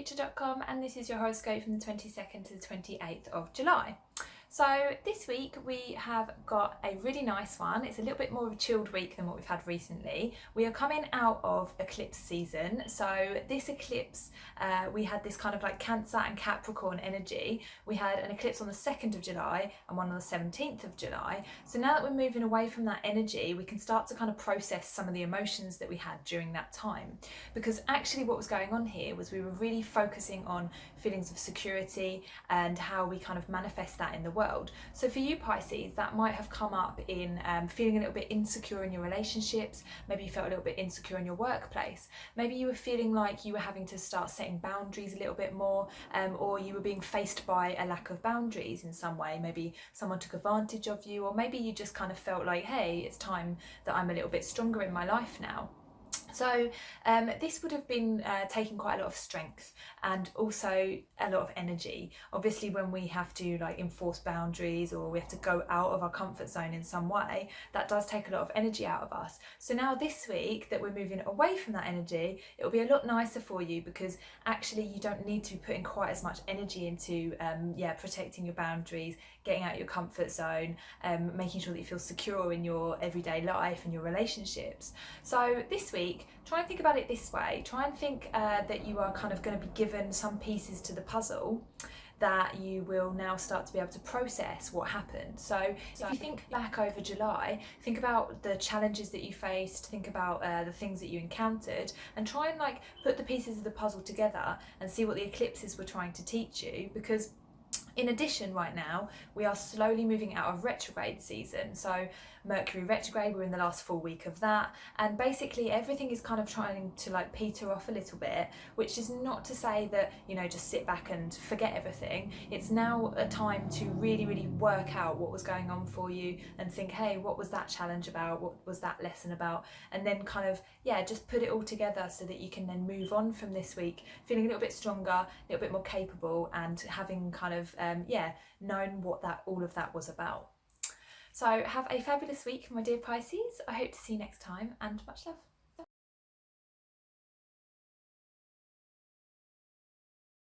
PISCESFuture.com, and this is your horoscope from the 22nd to the 28th of July. So this week we have got a really nice one. It's a little bit more of a chilled week than what we've had recently. We are coming out of eclipse season. So this eclipse, we had this kind of like Cancer and Capricorn energy. We had an eclipse on the 2nd of July and one on the 17th of July. So now that we're moving away from that energy, we can start to kind of process some of the emotions that we had during that time. Because actually what was going on here was we were really focusing on feelings of security and how we kind of manifest that in the world. So for you Pisces, that might have come up in feeling a little bit insecure in your relationships. Maybe you felt a little bit insecure in your workplace. Maybe you were feeling like you were having to start setting boundaries a little bit more, or you were being faced by a lack of boundaries in some way. Maybe someone took advantage of you, or maybe you just kind of felt like, hey, it's time that I'm a little bit stronger in my life now. So this would have been taking quite a lot of strength and also a lot of energy. Obviously when we have to like enforce boundaries or we have to go out of our comfort zone in some way, that does take a lot of energy out of us. So now this week that we're moving away from that energy, it'll be a lot nicer for you because actually you don't need to be putting quite as much energy into protecting your boundaries, getting out of your comfort zone, making sure that you feel secure in your everyday life and your relationships. So this week, try and think about it this way. Try and think that you are kind of going to be given some pieces to the puzzle that you will now start to be able to process what happened. So if you think back over July, think about the challenges that you faced, think about the things that you encountered, and try and like put the pieces of the puzzle together and see what the eclipses were trying to teach you. Because in addition, right now, we are slowly moving out of retrograde season. So Mercury retrograde, we're in the last full week of that. And basically everything is kind of trying to like peter off a little bit, which is not to say that, you know, just sit back and forget everything. It's now a time to really, really work out what was going on for you and think, hey, what was that challenge about? What was that lesson about? And then kind of, just put it all together so that you can then move on from this week feeling a little bit stronger, a little bit more capable, and having kind of, known what all of that was about. So have a fabulous week, my dear Pisces. I hope to see you next time, and much love.